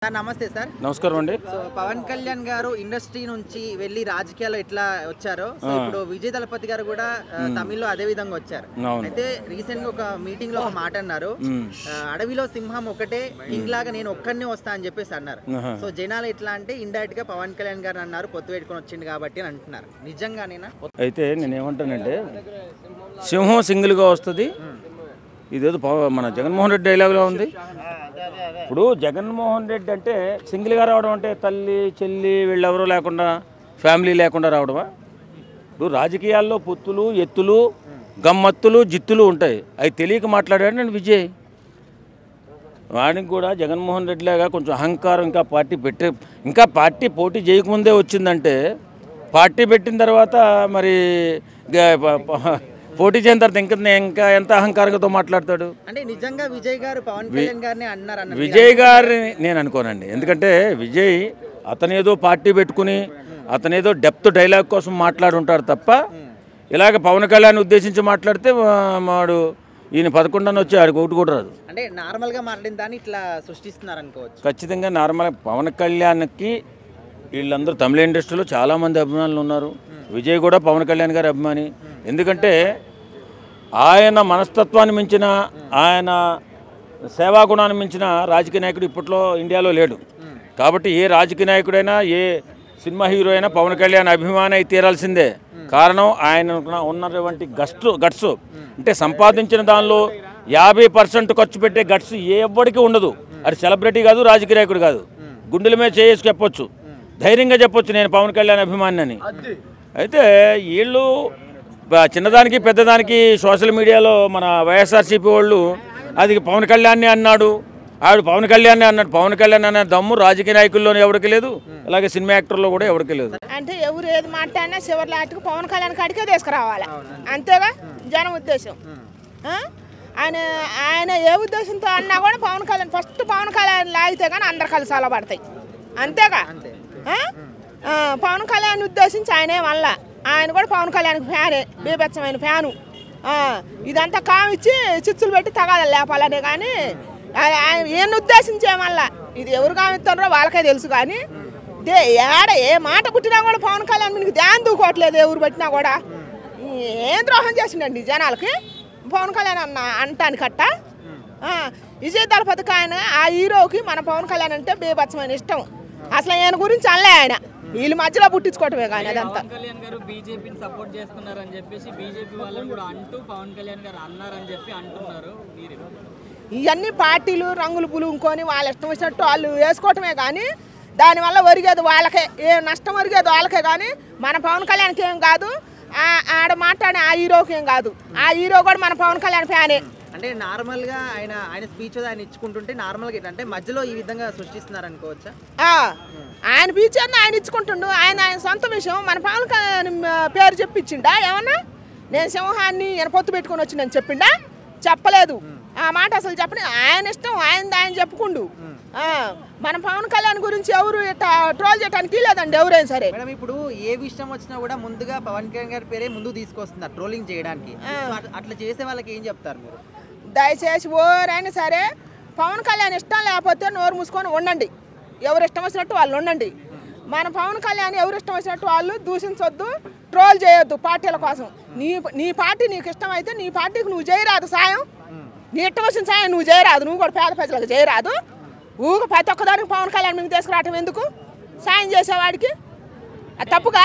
నమస్తే సార్. నమస్కారం అండి. సో పవన్ కళ్యాణ్ గారు ఇండస్ట్రీ నుంచి వెళ్ళి రాజకీయాల్లో ఎట్లా వచ్చారో సో ఇప్పుడు విజయ్ దళపతి గారు కూడా తమిళ్లో అదే విధంగా వచ్చారు. అయితే రీసెంట్ గా ఒక మీటింగ్ లో ఒక మాట అన్నారు, అడవిలో సింహం ఒకటే, కింగ్ లాగా నేను ఒక్కడినే వస్తా అని చెప్పేసి అన్నారు. సో జనాలు ఎట్లా అంటే ఇండైరెక్ట్ గా పవన్ కళ్యాణ్ గారు అన్నారు పొత్తు పెట్టుకొని వచ్చింది కాబట్టి అని అంటున్నారు. నిజంగానేనా? అయితే నేనేమంటానంటే సింహం సింగిల్గా వస్తుంది, ఇదేదో మన జగన్మోహన్ రెడ్డి డైలాగ్లో ఉంది. ఇప్పుడు జగన్మోహన్ రెడ్డి అంటే సింగిల్గా రావడం అంటే తల్లి చెల్లి వీళ్ళెవరూ లేకుండా ఫ్యామిలీ లేకుండా రావడమా? ఇప్పుడు రాజకీయాల్లో పొత్తులు ఎత్తులు గమ్మత్తులు జిత్తులు ఉంటాయి, అవి తెలియక మాట్లాడాడు నేను విజయ్. వాడికి కూడా జగన్మోహన్ రెడ్డి లాగా కొంచెం అహంకారం ఇంకా పార్టీ పోటీ చేయకముందే వచ్చిందంటే పార్టీ పెట్టిన తర్వాత మరి పోటీ చేయని తర్వాత ఇంకా ఎంత అహంకారంతో మాట్లాడతాడు. అంటే నిజంగా విజయ్ గారు పవన్ కళ్యాణ్ గారిని అన్నారు? విజయ్ గారిని నేను అనుకోనండి. ఎందుకంటే విజయ్ అతనేదో పార్టీ పెట్టుకుని అతనేదో డెప్త్ డైలాగ్ కోసం మాట్లాడుంటాడు తప్ప ఇలాగ పవన్ కళ్యాణ్ ఉద్దేశించి మాట్లాడితే వాడు ఈయన 11 వచ్చి ఆడికి ఒకటి కూడా రాదు. అంటే నార్మల్గా మాట్లాడిన దాన్ని ఇట్లా సృష్టిస్తున్నారు అనుకోవచ్చు. ఖచ్చితంగా నార్మల్ పవన్ కళ్యాణ్కి వీళ్ళందరూ తమిళ ఇండస్ట్రీలో చాలామంది అభిమానులు ఉన్నారు. విజయ్ కూడా పవన్ కళ్యాణ్ గారి అభిమాని. ఎందుకంటే ఆయన మనస్తత్వాన్ని మించిన ఆయన సేవాగుణాన్ని మించిన రాజకీయ నాయకుడు ఇప్పట్లో ఇండియాలో లేడు. కాబట్టి ఏ రాజకీయ నాయకుడైనా ఏ సినిమా హీరో అయినా పవన్ కళ్యాణ్ అభిమాని అయి తీరాల్సిందే. కారణం ఆయన ఉన్నటువంటి గట్స్ అంటే సంపాదించిన దానిలో 50% ఖర్చు పెట్టే గట్స్ ఎవ్వడికి ఉండదు. అది సెలబ్రిటీ కాదు, రాజకీయ నాయకుడు కాదు. గుండెల మీద చేసి చెప్పొచ్చు, ధైర్యంగా చెప్పొచ్చు నేను పవన్ కళ్యాణ్ అభిమాని అని. అయితే వీళ్ళు చిన్నదానికి పెద్దదానికి సోషల్ మీడియాలో మన వైఎస్ఆర్సీపీ వాళ్ళు అది పవన్ కళ్యాణ్ని అన్నాడు, ఆవిడ పవన్ కళ్యాణ్ అన్నాడు. పవన్ కళ్యాణ్ అనే దమ్ము రాజకీయ నాయకుల్లో ఎవరికి లేదు, అలాగే సినిమా యాక్టర్లో కూడా ఎవరికి లేదు. అంటే ఎవరు ఏది మాట్లాడినా చివరి లాంటికి పవన్ కళ్యాణ్ కాడికే తీసుకురావాలి, అంతేగా జనం ఉద్దేశం. ఆయన ఏ ఉద్దేశంతో అన్నా కూడా పవన్ కళ్యాణ్ ఫస్ట్ పవన్ కళ్యాణ్ లాగితే కానీ అందరు కలిసి అలబడతాయి, అంతేగా. పవన్ కళ్యాణ్ ఉద్దేశించి ఆయనే వల్ల ఆయన కూడా పవన్ కళ్యాణ్కి ఫ్యానే, బీభత్సమైన ఫ్యాను. ఇదంతా కామిచ్చి చిచ్చులు పెట్టి తగాలి లేపాలనే కానీ ఈయన ఉద్దేశించే మళ్ళా ఇది ఎవరు కామిస్తారో వాళ్ళకే తెలుసు. కానీ ఏ మాట పుట్టినా కూడా పవన్ కళ్యాణ్ మీకు ధ్యానం దూకోవట్లేదు, ఎవరు పెట్టినా కూడా. ఏం ద్రోహం చేసిండండి జనాలకి పవన్ కళ్యాణ్ అంటానికట్ట. విజయ్ దళపతికి ఆయన ఆ హీరోకి మన పవన్ కళ్యాణ్ అంటే బీభత్సమైన ఇష్టం. అసలు ఆయన గురించి అనలే, ఆయన వీళ్ళ మధ్యలో పుట్టించుకోవటమే కానీ అదంతా. కళ్యాణ్ గారు బీజేపీని సపోర్ట్ చేస్తున్నారని చెప్పేసి బీజేపీ వాళ్ళని కూడా అంటూ పవన్ కళ్యాణ్ గారు అన్నారని చెప్పి అంటున్నారు. ఇవన్నీ పార్టీలు రంగులు పులుముకొని వాళ్ళ ఇష్టం వచ్చినట్టు వాళ్ళు వేసుకోవటమే కానీ దానివల్ల ఒరిగేది వాళ్ళకే, ఏ నష్టం ఒరిగేది వాళ్ళకే కానీ మన పవన్ కళ్యాణ్కి ఏం కాదు, ఆడ మాట్లాడే ఆ హీరోకి ఏం కాదు. ఆ హీరో కూడా మన పవన్ కళ్యాణ్ ఫ్యానే. అంటే నార్మల్గా ఆయన స్పీచ్ ఆయన ఇచ్చుకుంటుంటే నార్మల్గా అంటే మధ్యలో ఈ విధంగా సృష్టిస్తున్నారు అనుకోవచ్చా? ఆయన స్పీచ్ ఆయన ఇచ్చుకుంటుండు, ఆయన సొంత విషయం. మన పవన్ కళ్యాణ్ పేరు చెప్పించిండా ఏమన్నా? నేను సింహాన్ని పొత్తు పెట్టుకొని వచ్చిందని చెప్పిండా? చెప్పలేదు. ఆ మాట అసలు చెప్పని ఆయన ఇష్టం, ఆయన చెప్పుకుండు. మన పవన్ కళ్యాణ్ గురించి ఎవరు ట్రోల్ చేయడానికి లేదండి ఎవరైనా సరే. మేడం ఇప్పుడు ఏ విషయం వచ్చినా కూడా ముందుగా పవన్ కళ్యాణ్ గారి పేరే ముందు తీసుకొస్తున్నారు ట్రోలింగ్ చేయడానికి. అట్లా చేసే వాళ్ళకి ఏం చెప్తారు మీరు? దయచేసి ఓరైనా సరే పవన్ కళ్యాణ్ ఇష్టం లేకపోతే నోరు మూసుకొని ఉండండి, ఎవరు ఇష్టం వచ్చినట్టు వాళ్ళు ఉండండి. మన పవన్ కళ్యాణ్ ఎవరు ఇష్టం వచ్చినట్టు వాళ్ళు దూషించొద్దు, ట్రోల్ చేయొద్దు పార్టీల కోసం. నీ పార్టీ నీకు ఇష్టం అయితే నీ పార్టీకి నువ్వు చేయరాదు సాయం, నీ ఇష్టం వచ్చిన సాయం నువ్వు చేయరాదు, నువ్వు కూడా పేద ప్రజలకు చేయరాదు. ప్రతి ఒక్కదానికి పవన్ కళ్యాణ్ మీకు తీసుకురావటం ఎందుకు? సాయం చేసేవాడికి అది తప్పుగా?